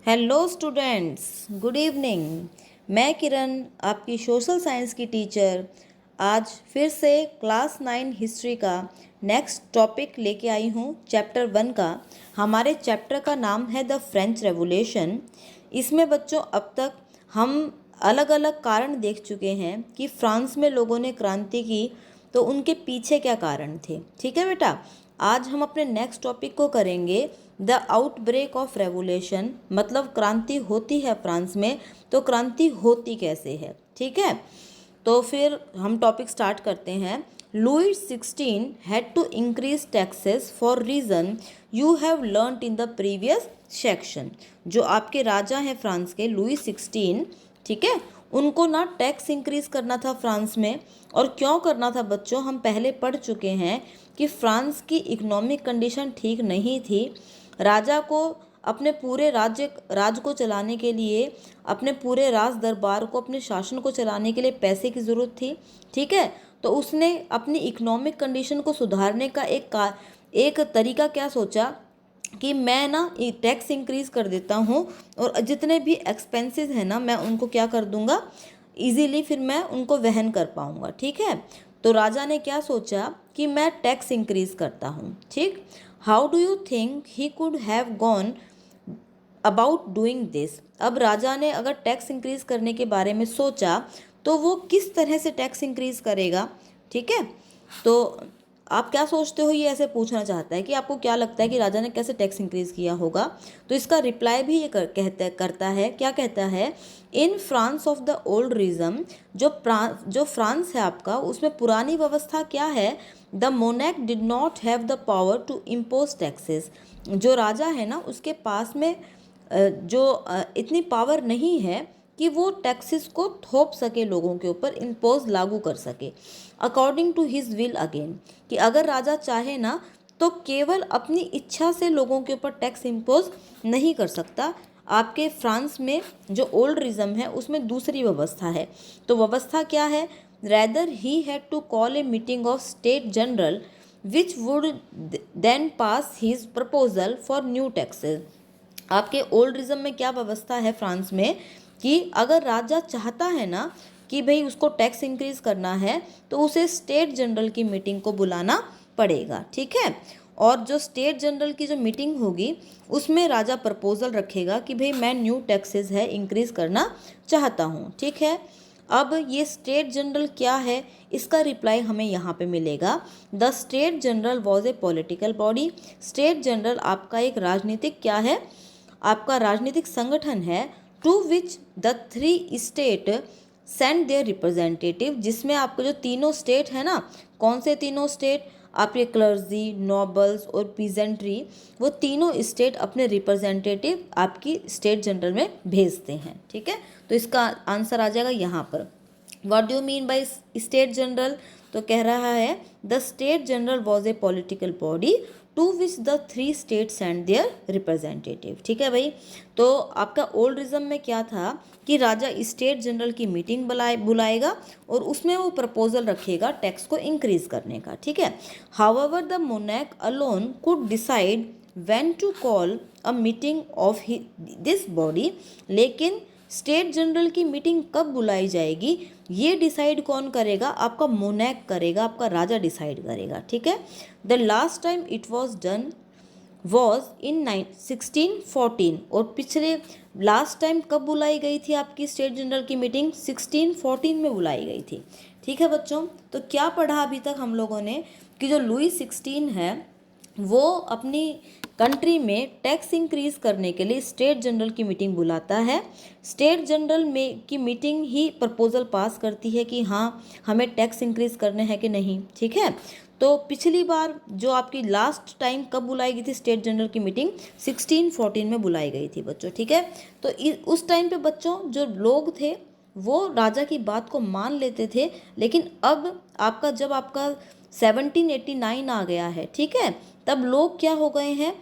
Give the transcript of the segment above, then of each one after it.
Hello students, good evening. मैं किरण, आपकी social science की टीचर, आज फिर से क्लास 9 हिस्ट्री का नेक्स्ट टॉपिक लेके आई हूँ, चैप्टर 1 का। हमारे चैप्टर का नाम है द फ्रेंच रेवोल्यूशन। इसमें बच्चों अब तक हम अलग अलग कारण देख चुके हैं कि फ्रांस में लोगों ने क्रांति की, तो उनके पीछे क्या कारण थे। ठीक है बेटा, आज हम अपने नेक्स्ट टॉपिक को करेंगे द आउटब्रेक ऑफ रेवोल्यूशन। मतलब क्रांति होती है फ्रांस में, तो क्रांति होती कैसे है। ठीक है, तो फिर हम टॉपिक स्टार्ट करते हैं। Louis 16 had to increase taxes for reason you have learned in the previous section. जो आपके राजा हैं फ्रांस के, लुई 16, ठीक है, उनको ना टैक्स इंक्रीज करना था फ्रांस में। और क्यों करना था बच्चों, हम पहले पढ़ चुके हैं कि फ्रांस की इकोनॉमिक कंडीशन ठीक नहीं थी। राजा को अपने पूरे राज को चलाने के लिए, अपने पूरे राज दरबार को, अपने शासन को चलाने के लिए पैसे की ज़रूरत थी। ठीक है, तो उसने अपनी इकोनॉमिक कंडीशन को सुधारने का एक तरीका क्या सोचा कि मैं ना टैक्स इंक्रीज़ कर देता हूँ और जितने भी एक्सपेंसेस हैं ना, मैं उनको क्या कर दूँगा, इजीली फिर मैं उनको वहन कर पाऊँगा। ठीक है, तो राजा ने क्या सोचा कि मैं टैक्स इंक्रीज़ करता हूँ। ठीक, how do you think he could have gone about doing this. अब राजा ने अगर टैक्स इंक्रीज़ करने के बारे में सोचा, तो वो किस तरह से टैक्स इंक्रीज़ करेगा। ठीक है, तो आप क्या सोचते हो, ये ऐसे पूछना चाहता है कि आपको क्या लगता है कि राजा ने कैसे टैक्स इंक्रीज़ किया होगा। तो इसका रिप्लाई भी ये करता है, क्या कहता है, in France of the old regime. जो फ्रांस है आपका, उसमें पुरानी व्यवस्था क्या है, द मोनेक did not have the power to impose taxes. जो राजा है ना, उसके पास में इतनी पावर नहीं है कि वो टैक्सेस को थोप सके, लोगों के ऊपर इम्पोज लागू कर सके according to his will again. कि अगर राजा चाहे ना, तो केवल अपनी इच्छा से लोगों के ऊपर टैक्स इम्पोज नहीं कर सकता। आपके फ्रांस में जो ओल्ड रिजम है, उसमें दूसरी व्यवस्था है। तो व्यवस्था क्या है, rather he had to call a meeting of state general which would then pass his proposal for new taxes. आपके ओल्ड रिजम में क्या व्यवस्था है फ्रांस में, कि अगर राजा चाहता है ना कि भाई उसको टैक्स इंक्रीज करना है, तो उसे स्टेट जनरल की मीटिंग को बुलाना पड़ेगा। ठीक है, और जो स्टेट जनरल की जो मीटिंग होगी, उसमें राजा प्रपोजल रखेगा कि भाई मैं न्यू टैक्सेस है इंक्रीज करना चाहता हूँ। ठीक है, अब ये स्टेट जनरल क्या है, इसका रिप्लाई हमें यहाँ पे मिलेगा। The state general was a political body. State general आपका एक राजनीतिक क्या है, आपका राजनीतिक संगठन है। To which the 3 state send their representative, जिसमें आपको जो तीनों स्टेट है ना, कौन से तीनों स्टेट, आपके क्लर्जी, नॉबल्स और पीजेंट्री, वो तीनों स्टेट अपने रिप्रेजेंटेटिव आपकी स्टेट जनरल में भेजते हैं। ठीक है, तो इसका आंसर आ जाएगा यहाँ पर। What do you mean by state general, तो कह रहा है the state general was a political body to which the 3 state send their representative. ठीक है भाई, तो आपका ओल्ड रिजम में क्या था कि राजा स्टेट जनरल की मीटिंग बुलाएगा और उसमें वो प्रपोजल रखेगा टैक्स को इंक्रीज करने का। ठीक है, हाउएवर द मोनेक alone could decide when to call a meeting of this body. लेकिन स्टेट जनरल की मीटिंग कब बुलाई जाएगी, ये डिसाइड कौन करेगा, आपका मोनेक करेगा, आपका राजा डिसाइड करेगा। ठीक है, the last time it was done was in 1614। और पिछले लास्ट टाइम कब बुलाई गई थी आपकी स्टेट जनरल की मीटिंग, 1614 में बुलाई गई थी। ठीक है बच्चों, तो क्या पढ़ा अभी तक हम लोगों ने, कि जो लुई 16 है, वो अपनी कंट्री में टैक्स इंक्रीज करने के लिए स्टेट जनरल की मीटिंग बुलाता है। स्टेट जनरल में की मीटिंग ही प्रपोजल पास करती है कि हाँ हमें टैक्स इंक्रीज करने हैं कि नहीं। ठीक है, तो पिछली बार जो आपकी लास्ट टाइम कब बुलाई गई थी स्टेट जनरल की मीटिंग, 1614 में बुलाई गई थी बच्चों। ठीक है, तो उस टाइम पे बच्चों जो लोग थे वो राजा की बात को मान लेते थे। लेकिन अब आपका जब आपका 1789 आ गया है, ठीक है, तब लोग क्या हो गए हैं,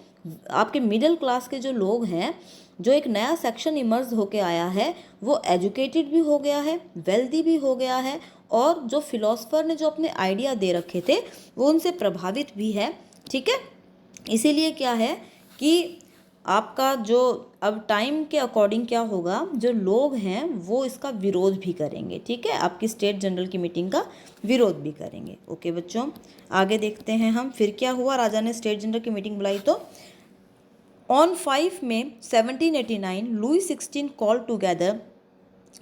आपके मिडिल क्लास के जो लोग हैं, जो एक नया सेक्शन इमर्ज होके आया है, वो एजुकेटेड भी हो गया है, वेल्दी भी हो गया है, और जो फिलोसफर ने जो अपने आइडिया दे रखे थे वो उनसे प्रभावित भी है। ठीक है, इसीलिए क्या है कि आपका जो अब टाइम के अकॉर्डिंग क्या होगा, जो लोग हैं वो इसका विरोध भी करेंगे, ठीक है, आपकी स्टेट जनरल की मीटिंग का विरोध भी करेंगे। ओके बच्चों, आगे देखते हैं हम फिर क्या हुआ। राजा ने स्टेट जनरल की मीटिंग बुलाई तो on 5 May 1789 Louis 16 call together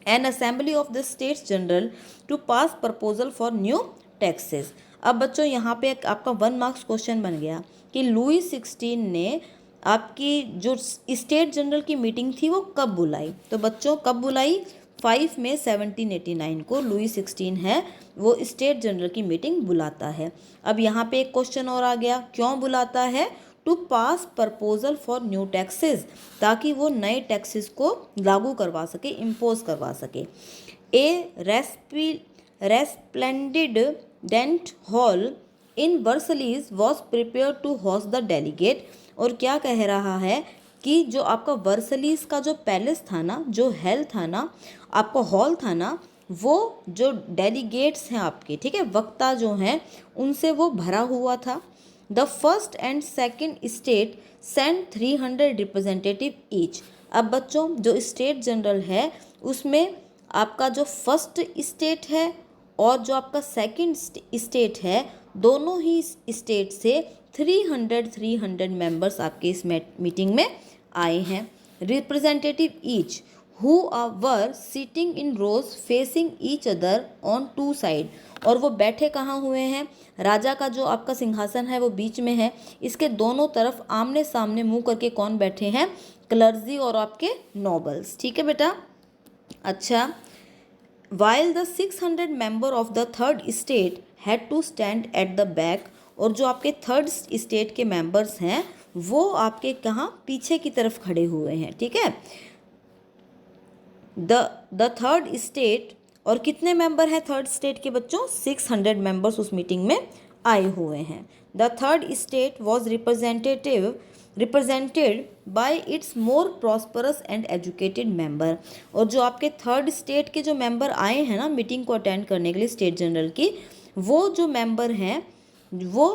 an assembly of the states general to pass proposal for new taxes. अब बच्चों यहाँ पे आपका 1 मार्क्स क्वेश्चन बन गया कि लुई 16 ने आपकी जो स्टेट जनरल की मीटिंग थी वो कब बुलाई। तो बच्चों कब बुलाई, 5 मई 1789 को लुई 16 है वो स्टेट जनरल की मीटिंग बुलाता है। अब यहाँ पे एक क्वेश्चन और आ गया, क्यों बुलाता है, to pass proposal for new taxes, ताकि वो नए टैक्सेस को लागू करवा सके, इम्पोज करवा सके। A resplendent hall in Versailles was prepare to host the delegate. और क्या कह रहा है कि जो आपका वर्सलीज का जो पैलेस था ना, जो हॉल था ना, आपका हॉल था ना, वो जो डेलीगेट्स हैं आपके, ठीक है, वक्ता जो हैं उनसे वो भरा हुआ था। The first and second state send 300 representative each. अब बच्चों जो स्टेट जनरल है उसमें आपका जो फर्स्ट स्टेट है और जो आपका सेकंड स्टेट है, दोनों ही स्टेट से 300 मेंबर्स आपके इस मीटिंग में आए हैं। Representative each who were sitting in rows facing each other on 2 side. और वो बैठे कहाँ हुए हैं, राजा का जो आपका सिंहासन है वो बीच में है, इसके दोनों तरफ आमने सामने मुंह करके कौन बैठे हैं, क्लर्जी और आपके नॉबल्स, ठीक है बेटा। अच्छा, while the 600 member of the third state had to stand at the back। और जो आपके थर्ड स्टेट के मेंबर्स हैं वो आपके कहाँ, पीछे की तरफ खड़े हुए हैं, ठीक है। द थर्ड स्टेट, और कितने मेंबर हैं थर्ड स्टेट के बच्चों, 600 मेंबर्स उस मीटिंग में आए हुए हैं। The third state was represented by it's more prosperous and educated member. और जो आपके थर्ड स्टेट के जो मेंबर आए हैं ना मीटिंग को अटेंड करने के लिए स्टेट जनरल की, वो जो मेंबर हैं वो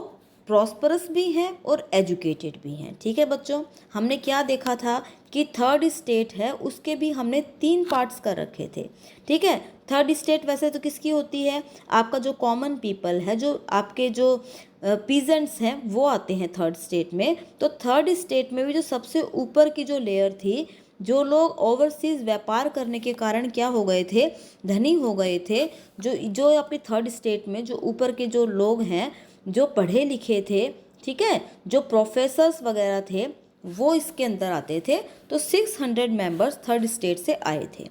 प्रॉस्परस भी हैं और एजुकेटेड भी हैं, ठीक है बच्चों। हमने क्या देखा था कि थर्ड स्टेट है उसके भी हमने 3 पार्ट्स कर रखे थे, ठीक है। थर्ड स्टेट वैसे तो किसकी होती है, आपका जो कॉमन पीपल है, जो आपके जो पीजेंट्स हैं वो आते हैं थर्ड स्टेट में। तो थर्ड स्टेट में भी जो सबसे ऊपर की जो लेयर थी, जो लोग ओवरसीज व्यापार करने के कारण क्या हो गए थे, धनी हो गए थे, जो आपके थर्ड स्टेट में जो ऊपर के जो लोग हैं जो पढ़े लिखे थे, ठीक है, जो प्रोफेसर्स वगैरह थे वो इसके अंदर आते थे। तो 600 मेंबर्स थर्ड स्टेट से आए थे।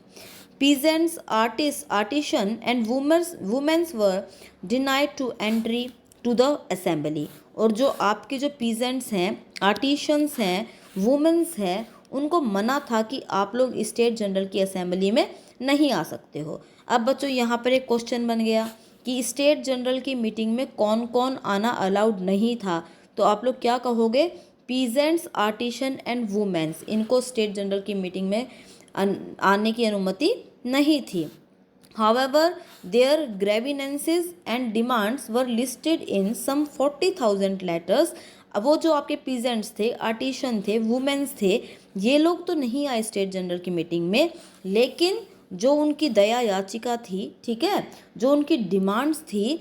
Peasants, artisan and womens were denied to entry to the assembly. और जो आपके जो पीजेंट्स हैं, आर्टिशंस हैं, वुमेन्स हैं, उनको मना था कि आप लोग स्टेट जनरल की असेंबली में नहीं आ सकते हो। अब बच्चों यहाँ पर एक क्वेश्चन बन गया कि स्टेट जनरल की मीटिंग में कौन कौन आना अलाउड नहीं था। तो आप लोग क्या कहोगे, पीजेंट्स, आर्टिशन एंड वुमेन्स, इनको स्टेट जनरल की मीटिंग में आने की अनुमति नहीं थी। However, their grievances and demands were listed in some 40,000 letters। अब वो जो आपके पीजेंट्स थे, आर्टिशन थे, वुमेन्स थे, ये लोग तो नहीं आए स्टेट जनरल की मीटिंग में, लेकिन जो उनकी दया याचिका थी, ठीक है, जो उनकी डिमांड्स थी,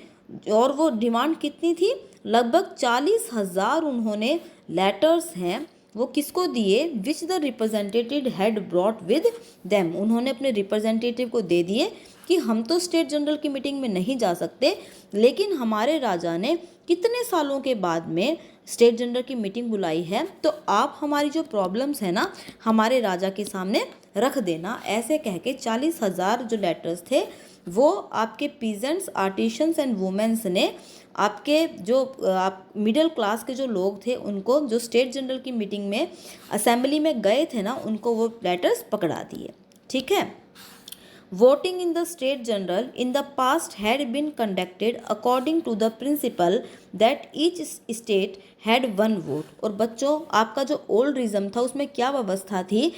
और वो डिमांड कितनी थी, लगभग 40,000 उन्होंने लेटर्स हैं वो किसको दिए, which the representative had brought with them. उन्होंने अपने रिप्रेजेंटेटिव को दे दिए कि हम तो स्टेट जनरल की मीटिंग में नहीं जा सकते, लेकिन हमारे राजा ने कितने सालों के बाद में स्टेट जनरल की मीटिंग बुलाई है, तो आप हमारी जो प्रॉब्लम्स है ना हमारे राजा के सामने रख देना। ऐसे कह के 40,000 जो लेटर्स थे वो आपके पीजेंट्स, आर्टिशंस एंड वुमेन्स ने आपके जो आप मिडिल क्लास के जो लोग थे उनको, जो स्टेट जनरल की मीटिंग में असेंबली में गए थे ना, उनको वो लेटर्स पकड़ा दिए, ठीक है। Voting in the state general in the past had been conducted according to the principle that each state had 1 vote. और बच्चों आपका जो ओल्ड रिज्म था उसमें क्या व्यवस्था थी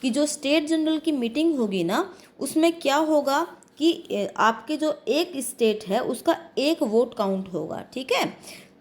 कि जो स्टेट जनरल की मीटिंग होगी ना उसमें क्या होगा कि आपके जो एक स्टेट है उसका 1 वोट काउंट होगा, ठीक है।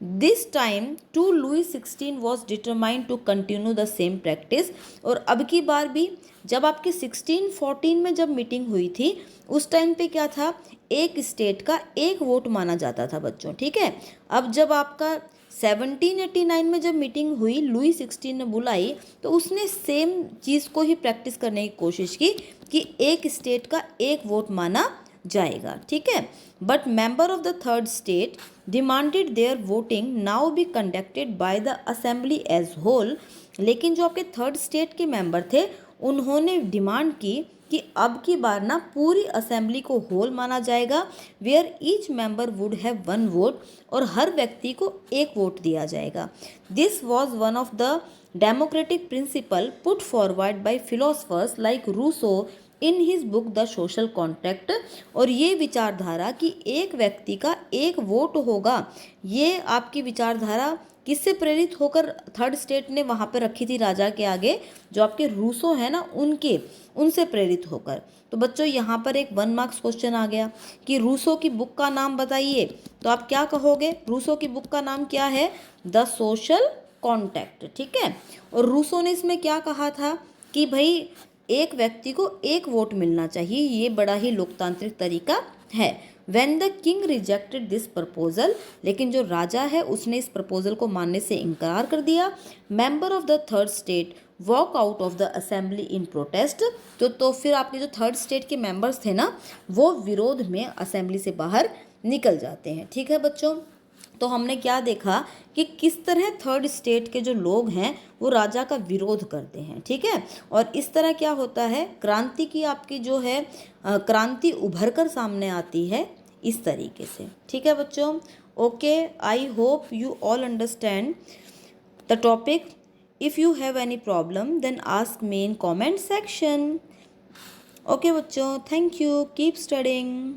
This time to Louis 16 was determined to continue the same practice. और अब की बार भी जब आपकी 1614 में जब मीटिंग हुई थी उस टाइम पे क्या था, एक स्टेट का एक वोट माना जाता था बच्चों, ठीक है। अब जब आपका 1789 में जब मीटिंग हुई, लुई 16 ने बुलाई, तो उसने सेम चीज़ को ही प्रैक्टिस करने की कोशिश की कि एक स्टेट का एक वोट माना जाएगा, ठीक है। But member of the third state demanded their voting now be conducted by the assembly as whole. लेकिन जो आपके थर्ड स्टेट के मेंबर थे उन्होंने डिमांड की कि अब की बार ना पूरी असेंबली को होल माना जाएगा, where each member would have one vote, और हर व्यक्ति को एक वोट दिया जाएगा। This was one of the democratic principle put forward by philosophers like Rousseau in his book the social contract. और ये विचारधारा कि एक व्यक्ति का एक वोट होगा, ये आपकी विचारधारा किससे प्रेरित होकर थर्ड स्टेट ने वहाँ पर रखी थी राजा के आगे, जो आपके रूसो है ना उनसे प्रेरित होकर। तो बच्चों यहाँ पर एक 1 मार्क्स क्वेश्चन आ गया कि रूसो की बुक का नाम बताइए, तो आप क्या कहोगे, रूसो की बुक का नाम क्या है, द सोशल कॉन्ट्रैक्ट, ठीक है। और रूसो ने इसमें क्या कहा था कि भाई एक व्यक्ति को एक वोट मिलना चाहिए, ये बड़ा ही लोकतांत्रिक तरीका है। When the king rejected this proposal, लेकिन जो राजा है उसने इस प्रपोजल को मानने से इनकार कर दिया। Member of the third state walk out of the assembly in protest. तो फिर आपके जो थर्ड स्टेट के मेंबर्स थे ना वो विरोध में असेंबली से बाहर निकल जाते हैं, ठीक है बच्चों। तो हमने क्या देखा कि किस तरह थर्ड स्टेट के जो लोग हैं वो राजा का विरोध करते हैं, ठीक है। और इस तरह क्या होता है, क्रांति की आपकी जो है क्रांति उभर कर सामने आती है इस तरीके से, ठीक है बच्चों। Okay, I hope you all understand the topic. If you have any problem then ask me in comment section. Okay बच्चों, थैंक यू, कीप स्टडिंग।